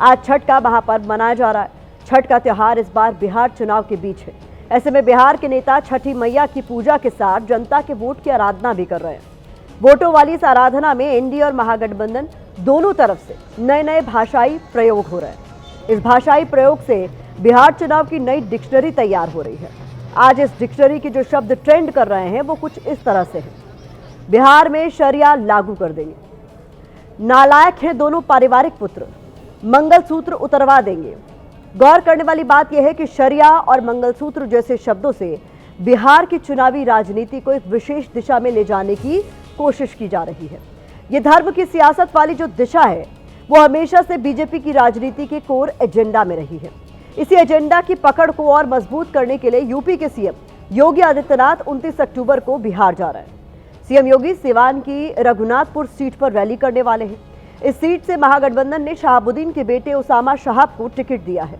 आज छठ का महापर्व मनाया जा रहा है। छठ का त्योहार इस बार बिहार चुनाव के बीच है। ऐसे में बिहार के नेता छठी मैया की पूजा के साथ जनता के वोट की आराधना भी कर रहे हैं। वोटों वाली इस आराधना में एनडीए और महागठबंधन दोनों तरफ से नए नए भाषाई प्रयोग हो रहे हैं। इस भाषाई प्रयोग से बिहार चुनाव की नई डिक्शनरी तैयार हो रही है। आज इस डिक्शनरी के जो शब्द ट्रेंड कर रहे हैं वो कुछ इस तरह से है। बिहार में शरिया लागू कर देंगे, नालायक हैं दोनों पारिवारिक पुत्र, मंगलसूत्र उतरवा देंगे। गौर करने वाली बात यह है कि शरिया और मंगलसूत्र जैसे शब्दों से बिहार की चुनावी राजनीति को एक विशेष दिशा में ले जाने की कोशिश की जा रही है। ये धर्म की सियासत वाली जो दिशा है वो हमेशा से बीजेपी की राजनीति के कोर एजेंडा में रही है। इसी एजेंडा की पकड़ को और मजबूत करने के लिए यूपी के सीएम योगी आदित्यनाथ 29 अक्टूबर को बिहार जा रहे हैं। सीएम योगी सिवान की रघुनाथपुर सीट पर रैली करने वाले हैं। इस सीट से महागठबंधन ने शहाबुद्दीन के बेटे उसामा शहाब को टिकट दिया है।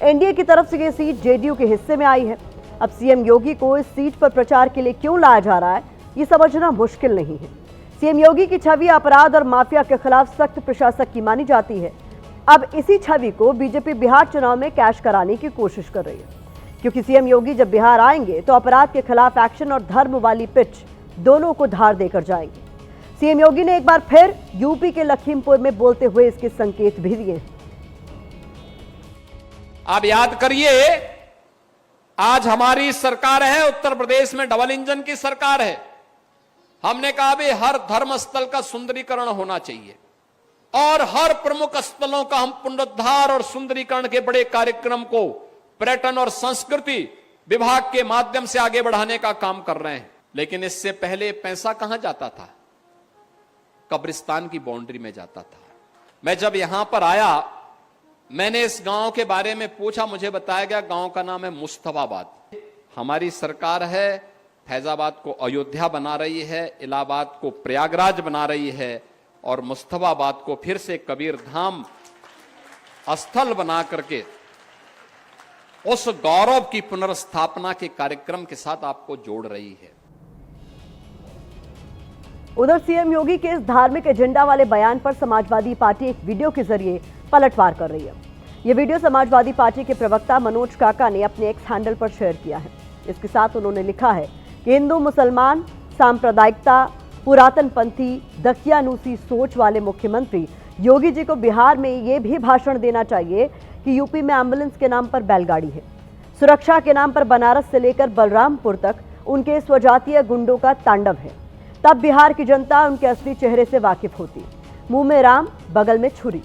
एनडीए की तरफ से यह सीट जेडीयू के हिस्से में आई है। अब सीएम योगी को इस सीट पर प्रचार के लिए क्यों लाया जा रहा है, ये समझना मुश्किल नहीं है। सीएम योगी की छवि अपराध और माफिया के खिलाफ सख्त प्रशासक की मानी जाती है। अब इसी छवि को बीजेपी बिहार चुनाव में कैश कराने की कोशिश कर रही है, क्योंकि सीएम योगी जब बिहार आएंगे तो अपराध के खिलाफ एक्शन और धर्म वाली पिच दोनों को धार देकर जाएंगे। सीएम योगी ने एक बार फिर यूपी के लखीमपुर में बोलते हुए इसके संकेत भी दिए। आप याद करिए, आज हमारी सरकार है, उत्तर प्रदेश में डबल इंजन की सरकार है। हमने कहा भी हर धर्म स्थल का सुंदरीकरण होना चाहिए और हर प्रमुख स्थलों का हम पुनरुद्धार और सुंदरीकरण के बड़े कार्यक्रम को पर्यटन और संस्कृति विभाग के माध्यम से आगे बढ़ाने का काम कर रहे हैं। लेकिन इससे पहले पैसा कहां जाता था? कब्रिस्तान की बाउंड्री में जाता था। मैं जब यहां पर आया, मैंने इस गांव के बारे में पूछा, मुझे बताया गया गांव का नाम है मुस्तफाबाद। हमारी सरकार है, फैजाबाद को अयोध्या बना रही है, इलाहाबाद को प्रयागराज बना रही है और मुस्तफाबाद को फिर से कबीर धाम स्थल बना करके उस गौरव की पुनर्स्थापना के कार्यक्रम के साथ आपको जोड़ रही है। उधर सीएम योगी के इस धार्मिक एजेंडा वाले बयान पर समाजवादी पार्टी एक वीडियो के जरिए पलटवार कर रही है। यह वीडियो समाजवादी पार्टी के प्रवक्ता मनोज काका ने अपने एक्स हैंडल पर शेयर किया है। इसके साथ उन्होंने लिखा है कि हिंदू मुसलमान सांप्रदायिकता, पुरातनपंथी, दकियानूसी सोच वाले मुख्यमंत्री योगी जी को बिहार में ये भी भाषण देना चाहिए कि यूपी में एम्बुलेंस के नाम पर बैलगाड़ी है, सुरक्षा के नाम पर बनारस से लेकर बलरामपुर तक उनके स्वजातीय गुंडों का तांडव है। तब बिहार की जनता उनके असली चेहरे से वाकिफ होती। मुंह में राम, बगल में छुरी।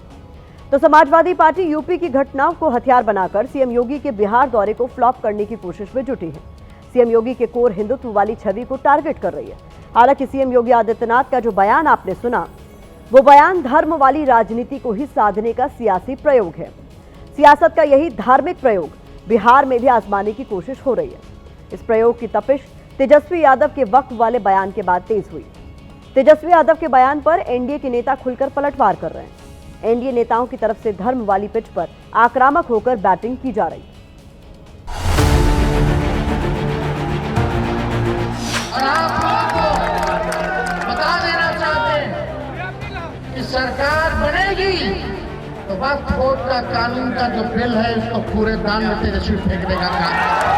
तो समाजवादी पार्टी यूपी की घटनाओं को हथियार बनाकर सीएम योगी के बिहार दौरे को फ्लॉप करने की कोशिश में जुटी है। सीएम योगी के कोर हिंदुत्व वाली छवि को टारगेट कर रही है। हालांकि सीएम योगी आदित्यनाथ का जो बयान आपने सुना, वो बयान धर्म वाली राजनीति को ही साधने का सियासी प्रयोग है। सियासत का यही धार्मिक प्रयोग बिहार में भी आजमाने की कोशिश हो रही है। इस प्रयोग की तपिश तेजस्वी यादव के वक्फ वाले बयान के बाद तेज हुई। तेजस्वी यादव के बयान पर एनडीए के नेता खुलकर पलटवार कर रहे हैं। एनडीए नेताओं की तरफ से धर्म वाली पिच पर आक्रामक होकर बैटिंग की जा रही। और आप लोगों को बता देना चाहते हैं कि सरकार बनेगी तो वक्फ बोर्ड का कानून का जो बिल है उसको पूरे दान में तेजस्वी फेंकने का काम।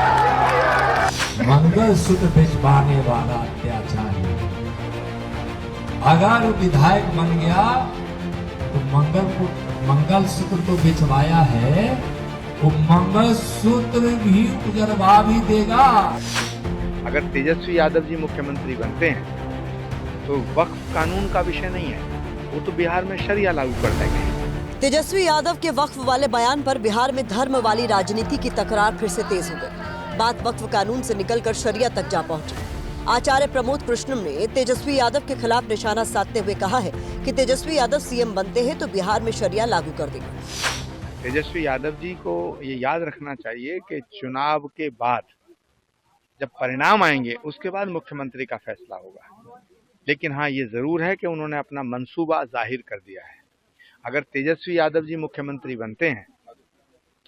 मंगलसूत्र भिजवाने वाला अत्याचारी अगर विधायक बन गया तो मंगलसूत्र तो भिजवाया है, वो मंगलसूत्र भी उजरवा भी देगा। अगर तेजस्वी यादव जी मुख्यमंत्री बनते हैं तो वक्फ कानून का विषय नहीं है, वो तो बिहार में शरिया लागू कर देंगे। तेजस्वी यादव के वक्फ वाले बयान पर बिहार में धर्म वाली राजनीति की तकरार फिर से तेज हो गई। बात वक्फ कानून से निकलकर शरिया तक जा पहुंची। आचार्य प्रमोद कृष्णम ने तेजस्वी यादव के खिलाफ निशाना साधते हुए कहा है कि तेजस्वी यादव सीएम बनते हैं तो बिहार में शरिया लागू कर देंगे। तेजस्वी यादव जी को ये याद रखना चाहिए कि चुनाव के बाद जब परिणाम आएंगे उसके बाद मुख्यमंत्री का फैसला होगा। लेकिन हाँ, ये जरूर है कि उन्होंने अपना मंसूबा जाहिर कर दिया है। अगर तेजस्वी यादव जी मुख्यमंत्री बनते हैं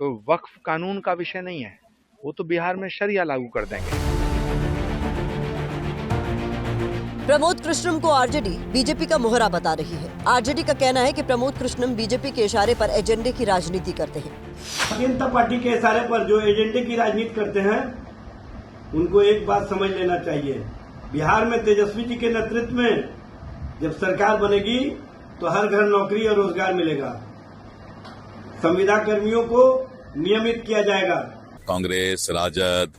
तो वक्फ कानून का विषय नहीं है, वो तो बिहार में शरिया लागू कर देंगे। प्रमोद कृष्णम को आरजेडी बीजेपी का मोहरा बता रही है। आरजेडी का कहना है कि प्रमोद कृष्णम बीजेपी के इशारे पर एजेंडे की राजनीति करते हैं। भारतीय जनता पार्टी के इशारे पर जो एजेंडे की राजनीति करते हैं, उनको एक बात समझ लेना चाहिए। बिहार में तेजस्वी जी के नेतृत्व में जब सरकार बनेगी तो हर घर नौकरी और रोजगार मिलेगा। संविदा कर्मियों को नियमित किया जाएगा। कांग्रेस, राजद,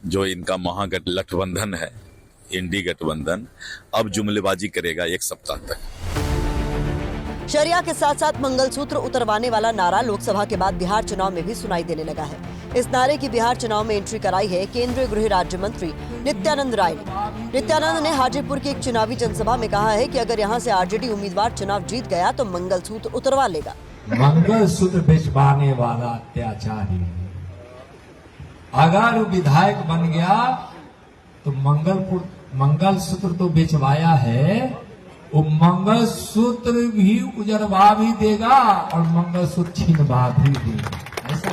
जो इनका महागठबंधन है, इंडी गठबंधन, अब जुमलेबाजी करेगा एक सप्ताह तक। शरिया के साथ साथ मंगलसूत्र उतरवाने वाला नारा लोकसभा के बाद बिहार चुनाव में भी सुनाई देने लगा है। इस नारे की बिहार चुनाव में एंट्री कराई है केंद्रीय गृह राज्य मंत्री नित्यानंद राय ने। नित्यानंद ने हाजीपुर की एक चुनावी जनसभा में कहा है कि अगर यहां से आरजेडी उम्मीदवार चुनाव जीत गया तो मंगलसूत्र उतरवा लेगा। मंगलसूत्र बेचवाने वाला अत्याचारी अगर विधायक बन गया तो मंगलसूत्र तो बेचवाया है, वो मंगलसूत्र भी उजरवा भी देगा और मंगलसूत्र छीनवा भी देगा। ऐसा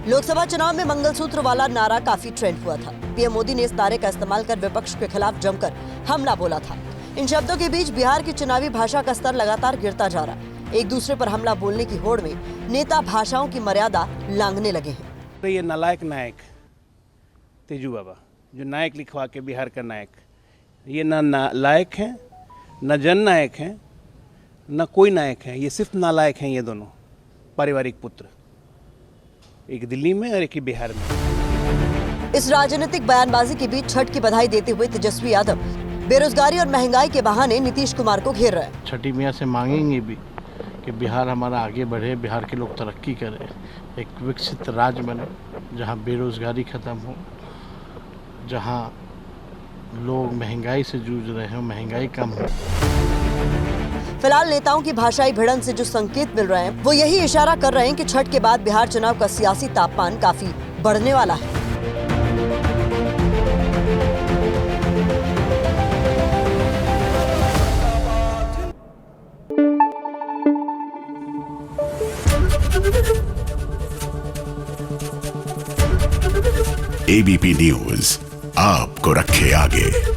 लोकसभा चुनाव में मंगलसूत्र वाला नारा काफी ट्रेंड हुआ था। पीएम मोदी ने इस नारे का इस्तेमाल कर विपक्ष के खिलाफ जमकर हमला बोला था। इन शब्दों के बीच बिहार की चुनावी भाषा का स्तर लगातार गिरता जा रहा है। एक दूसरे पर हमला बोलने की होड़ में नेता भाषाओं की मर्यादा लांघने लगे हैं। तो ये नालायक नायक तेजू बाबा, जो नायक लिखवा के बिहार का नायक, ये ना नालायक है, न जन नायक है, न कोई नायक है, ये सिर्फ नालायक हैं। ये दोनों पारिवारिक पुत्र, एक दिल्ली में और एक बिहार में। इस राजनीतिक बयानबाजी के बीच छठ की बधाई देते हुए तेजस्वी यादव बेरोजगारी और महंगाई के बहाने नीतीश कुमार को घेर रहे हैं। छठी मियाँ से मांगेंगे भी कि बिहार हमारा आगे बढ़े, बिहार के लोग तरक्की करें, एक विकसित राज्य बने, जहाँ बेरोजगारी खत्म हो, जहाँ लोग महंगाई से जूझ रहे हो, महंगाई कम हो। फिलहाल नेताओं की भाषाई भिड़ंत से जो संकेत मिल रहे हैं वो यही इशारा कर रहे हैं कि छठ के बाद बिहार चुनाव का सियासी तापमान काफी बढ़ने वाला है। एबीपी न्यूज आपको रखे आगे।